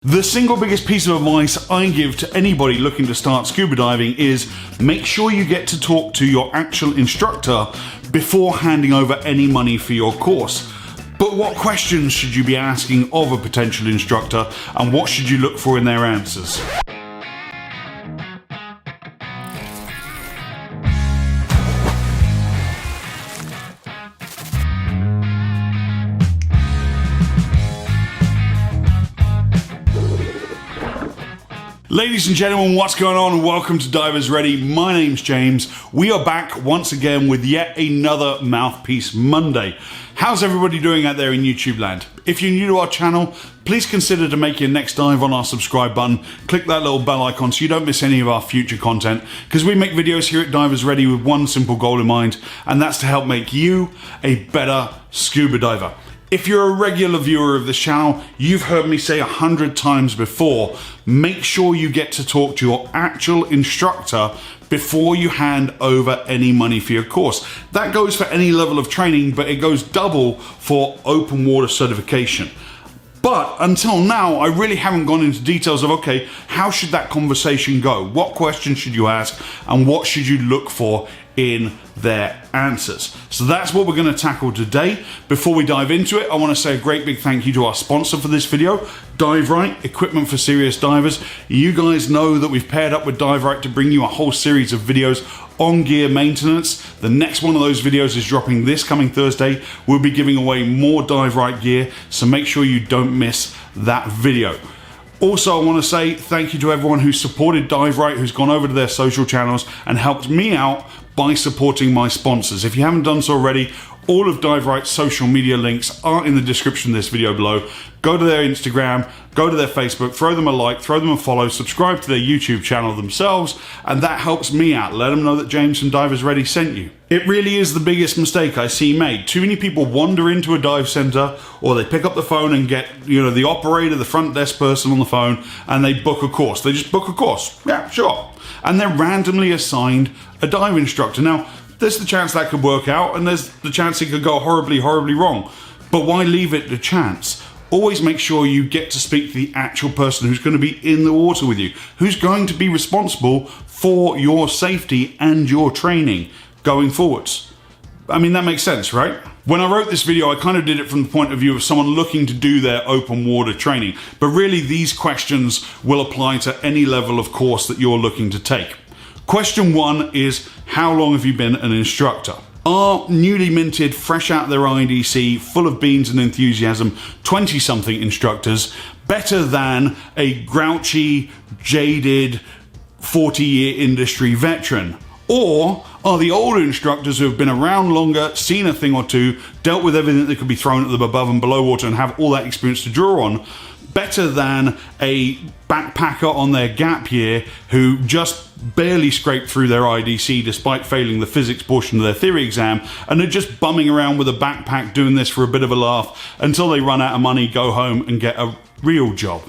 The single biggest piece of advice I give to anybody looking to start scuba diving is make sure you get to talk to your actual instructor before handing over any money for your course. But what questions should you be asking of a potential instructor, and what should you look for in their answers? Ladies and gentlemen, what's going on, and welcome to Divers Ready. My name's James. We are back once again with yet another Mouthpiece Monday. How's everybody doing out there in YouTube land? If you're new to our channel, please consider to make your next dive on our subscribe button. Click that little bell icon so you don't miss any of our future content, because we make videos here at Divers Ready with one simple goal in mind, and that's to help make you a better scuba diver. If you're a regular viewer of this channel, you've heard me say 100 times before, make sure you get to talk to your actual instructor before you hand over any money for your course. That goes for any level of training, but it goes double for open water certification. But until now, I really haven't gone into details of, okay, how should that conversation go? What questions should you ask, and what should you look for in their answers? So that's what we're going to tackle today. Before we dive into it, I want to say a great big thank you to our sponsor for this video, Dive-Right, equipment for serious divers. You guys know that we've paired up with Dive-Right to bring you a whole series of videos on gear maintenance. The next one of those videos is dropping this coming Thursday. We'll be giving away more Dive-Right gear, so make sure you don't miss that video. Also, I want to say thank you to everyone who supported Dive-Right, who's gone over to their social channels and helped me out by supporting my sponsors. If you haven't done so already, all of Dive-Right's social media links are in the description of this video below. Go to their Instagram, go to their Facebook, throw them a like, throw them a follow, subscribe to their YouTube channel themselves, and that helps me out. Let them know that James from Divers Ready sent you. It really is the biggest mistake I see made. Too many people wander into a dive center, or they pick up the phone and get, the operator, the front desk person on the phone, and they book a course. They just book a course. Yeah, sure. And they're randomly assigned a dive instructor. Now, there's the chance that could work out, and there's the chance it could go horribly, horribly wrong. But why leave it to chance? Always make sure you get to speak to the actual person who's going to be in the water with you, who's going to be responsible for your safety and your training going forwards. I mean, that makes sense, right? When I wrote this video, I kind of did it from the point of view of someone looking to do their open water training. But really, these questions will apply to any level of course that you're looking to take. Question one is, how long have you been an instructor? Are newly minted, fresh out their IDC, full of beans and enthusiasm, 20-something instructors better than a grouchy, jaded, 40-year industry veteran? Or are the older instructors who have been around longer, seen a thing or two, dealt with everything that could be thrown at them above and below water, and have all that experience to draw on, better than a backpacker on their gap year who just barely scraped through their IDC despite failing the physics portion of their theory exam, and are just bumming around with a backpack doing this for a bit of a laugh until they run out of money, go home and get a real job?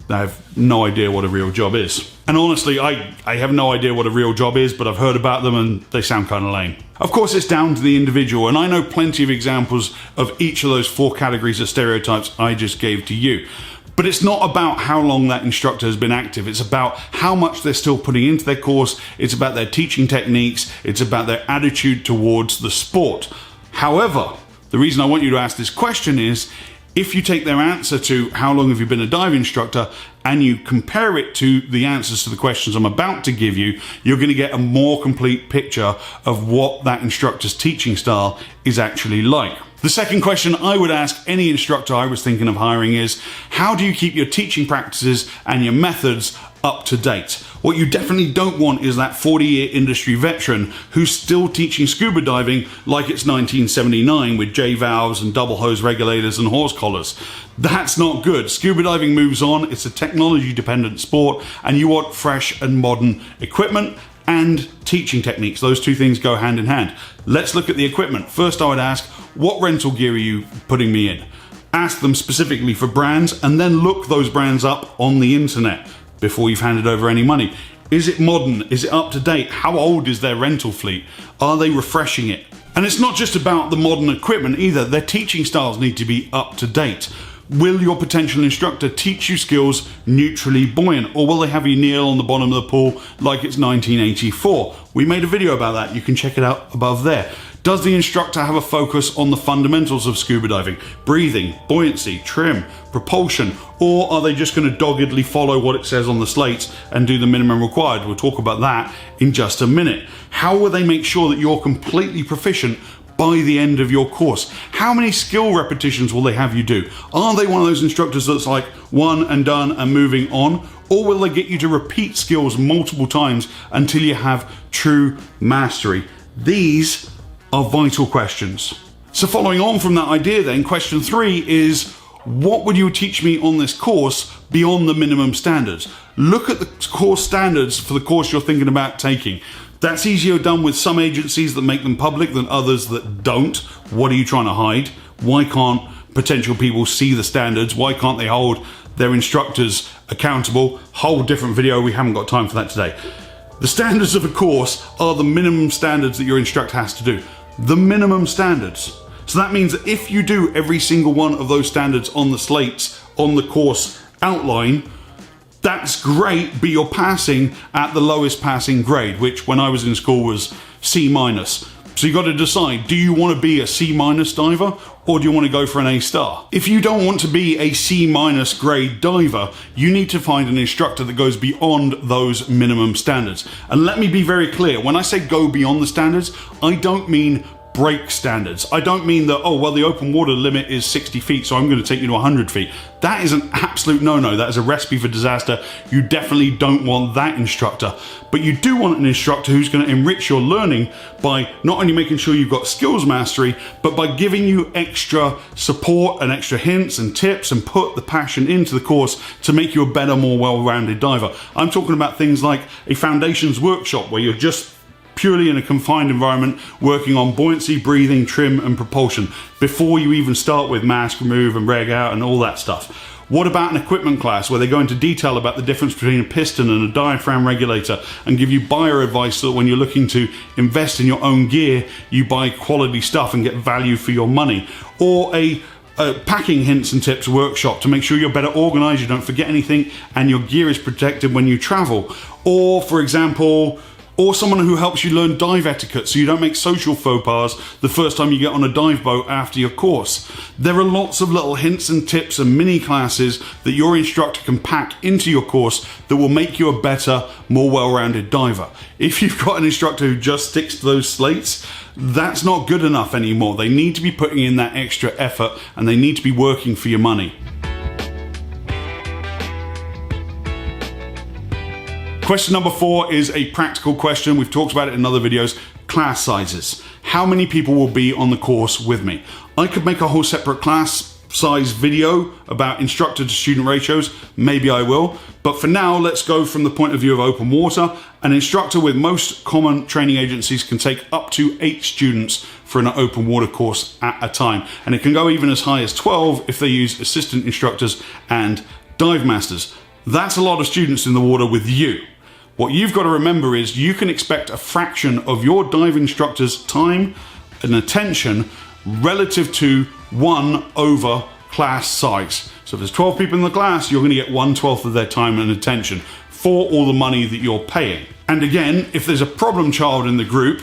I have no idea what a real job is. And honestly, I have no idea what a real job is, but I've heard about them and they sound kind of lame. Of course, it's down to the individual, and I know plenty of examples of each of those four categories of stereotypes I just gave to you. But it's not about how long that instructor has been active. It's about how much they're still putting into their course. It's about their teaching techniques. It's about their attitude towards the sport. However, the reason I want you to ask this question is, if you take their answer to how long have you been a dive instructor and you compare it to the answers to the questions I'm about to give you, you're going to get a more complete picture of what that instructor's teaching style is actually like. The second question I would ask any instructor I was thinking of hiring is, how do you keep your teaching practices and your methods up to date? What you definitely don't want is that 40-year industry veteran who's still teaching scuba diving like it's 1979 with J-valves and double hose regulators and horse collars. That's not good. Scuba diving moves on. It's a technology-dependent sport, and you want fresh and modern equipment and teaching techniques. Those two things go hand in hand. Let's look at the equipment. First, I would ask, what rental gear are you putting me in? Ask them specifically for brands, and then look those brands up on the internet before you've handed over any money. Is it modern? Is it up to date? How old is their rental fleet? Are they refreshing it? And it's not just about the modern equipment either. Their teaching styles need to be up to date. Will your potential instructor teach you skills neutrally buoyant, or will they have you kneel on the bottom of the pool like it's 1984? We made a video about that. You can check it out above there. Does the instructor have a focus on the fundamentals of scuba diving? Breathing, buoyancy, trim, propulsion, or are they just going to doggedly follow what it says on the slates and do the minimum required? We'll talk about that in just a minute. How will they make sure that you're completely proficient by the end of your course? How many skill repetitions will they have you do? Are they one of those instructors that's like one and done and moving on? Or will they get you to repeat skills multiple times until you have true mastery? These are vital questions. So following on from that idea then, question 3 is, what would you teach me on this course beyond the minimum standards? Look at the course standards for the course you're thinking about taking. That's easier done with some agencies that make them public than others that don't. What are you trying to hide? Why can't potential people see the standards? Why can't they hold their instructors accountable? Whole different video, we haven't got time for that today. The standards of a course are the minimum standards that your instructor has to do. The minimum standards. So that means that if you do every single one of those standards on the slates, on the course outline, that's great, but you're passing at the lowest passing grade, which when I was in school was C-. So you got to decide, do you want to be a C- diver or do you want to go for an A*? If you don't want to be a C- grade diver, you need to find an instructor that goes beyond those minimum standards. And let me be very clear, when I say go beyond the standards, I don't mean break standards. I don't mean that, oh, well, the open water limit is 60 feet, so I'm going to take you to 100 feet. That is an absolute no-no. That is a recipe for disaster. You definitely don't want that instructor. But you do want an instructor who's going to enrich your learning by not only making sure you've got skills mastery, but by giving you extra support and extra hints and tips and put the passion into the course to make you a better, more well-rounded diver. I'm talking about things like a foundations workshop where you're just purely in a confined environment, working on buoyancy, breathing, trim, and propulsion before you even start with mask remove and reg out and all that stuff. What about an equipment class where they go into detail about the difference between a piston and a diaphragm regulator and give you buyer advice so that when you're looking to invest in your own gear, you buy quality stuff and get value for your money? Or a packing hints and tips workshop to make sure you're better organized, you don't forget anything, and your gear is protected when you travel. Or, for example, or someone who helps you learn dive etiquette so you don't make social faux pas the first time you get on a dive boat after your course. There are lots of little hints and tips and mini classes that your instructor can pack into your course that will make you a better, more well-rounded diver. If you've got an instructor who just sticks to those slates, that's not good enough anymore. They need to be putting in that extra effort and they need to be working for your money. Question number 4 is a practical question. We've talked about it in other videos. Class sizes. How many people will be on the course with me? I could make a whole separate class size video about instructor to student ratios. Maybe I will. But for now, let's go from the point of view of open water. An instructor with most common training agencies can take up to 8 students for an open water course at a time. And it can go even as high as 12 if they use assistant instructors and dive masters. That's a lot of students in the water with you. What you've got to remember is you can expect a fraction of your dive instructor's time and attention relative to 1 over class size. So if there's 12 people in the class, you're going to get 1/12 of their time and attention for all the money that you're paying. And again, if there's a problem child in the group,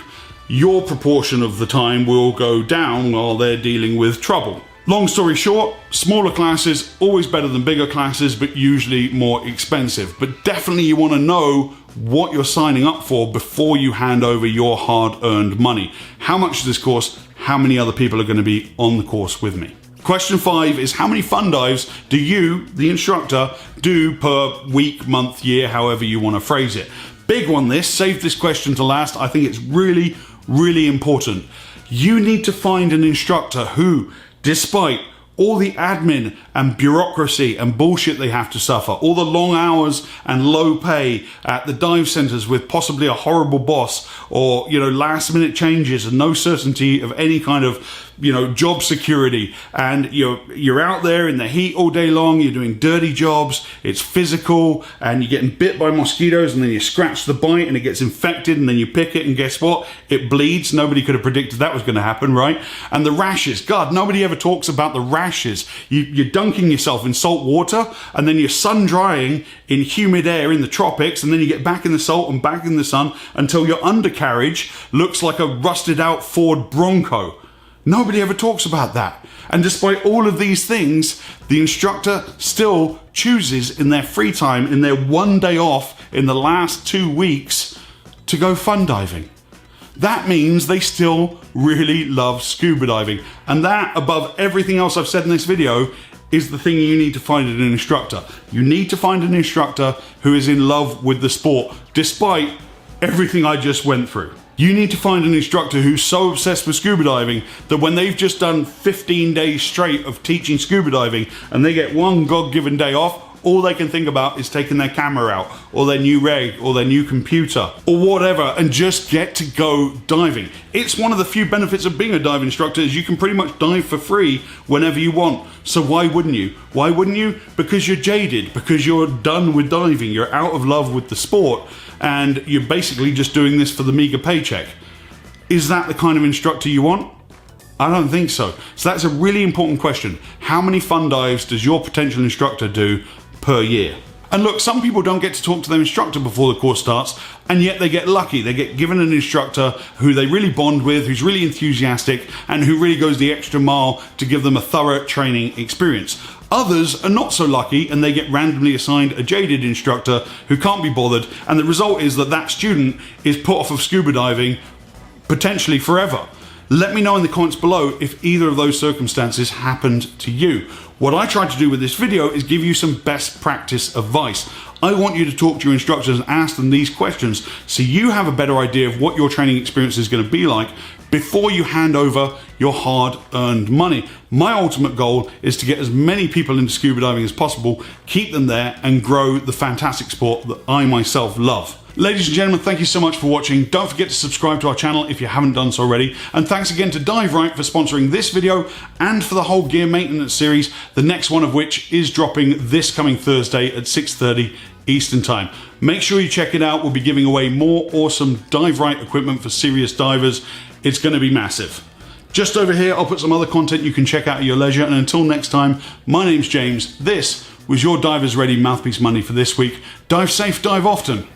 your proportion of the time will go down while they're dealing with trouble. Long story short, smaller classes, always better than bigger classes, but usually more expensive. But definitely you want to know what you're signing up for before you hand over your hard-earned money. How much is this course? How many other people are going to be on the course with me? Question 5 is how many fun dives do you, the instructor, do per week, month, year, however you want to phrase it? Big one this, save this question to last. I think it's really, really important. You need to find an instructor who, despite all the admin and bureaucracy and bullshit they have to suffer, all the long hours and low pay at the dive centers with possibly a horrible boss or, last minute changes and no certainty of any kind of job security, and you're out there in the heat all day long, you're doing dirty jobs, it's physical, and you're getting bit by mosquitoes, and then you scratch the bite and it gets infected, and then you pick it, and guess what? It bleeds. Nobody could have predicted that was going to happen, right? And the rashes, God, nobody ever talks about the rashes. You're dunking yourself in salt water, and then you're sun drying in humid air in the tropics, and then you get back in the salt and back in the sun until your undercarriage looks like a rusted out Ford Bronco. Nobody ever talks about that. And despite all of these things, the instructor still chooses in their free time, in their one day off in the last 2 weeks, to go fun diving. That means they still really love scuba diving. And that, above everything else I've said in this video, is the thing you need to find in an instructor. You need to find an instructor who is in love with the sport, despite everything I just went through. You need to find an instructor who's so obsessed with scuba diving that when they've just done 15 days straight of teaching scuba diving and they get one God-given day off, all they can think about is taking their camera out, or their new rig, or their new computer, or whatever, and just get to go diving. It's one of the few benefits of being a dive instructor is you can pretty much dive for free whenever you want. So why wouldn't you? Why wouldn't you? Because you're jaded, because you're done with diving, you're out of love with the sport, and you're basically just doing this for the meager paycheck. Is that the kind of instructor you want? I don't think so. So that's a really important question. How many fun dives does your potential instructor do per year? And look, some people don't get to talk to their instructor before the course starts, and yet they get lucky. They get given an instructor who they really bond with, who's really enthusiastic, and who really goes the extra mile to give them a thorough training experience. Others are not so lucky, and they get randomly assigned a jaded instructor who can't be bothered, and the result is that that student is put off of scuba diving potentially forever. Let me know in the comments below if either of those circumstances happened to you. What I tried to do with this video is give you some best practice advice. I want you to talk to your instructors and ask them these questions so you have a better idea of what your training experience is going to be like before you hand over your hard-earned money. My ultimate goal is to get as many people into scuba diving as possible, keep them there, and grow the fantastic sport that I myself love. Ladies and gentlemen, thank you so much for watching. Don't forget to subscribe to our channel if you haven't done so already. And thanks again to Dive Right for sponsoring this video and for the whole gear maintenance series, the next one of which is dropping this coming Thursday at 6:30 Eastern Time. Make sure you check it out. We'll be giving away more awesome Dive Right equipment for serious divers. It's going to be massive. Just over here, I'll put some other content you can check out at your leisure. And until next time, my name's James. This was your Divers Ready Mouthpiece Monday for this week. Dive safe, dive often.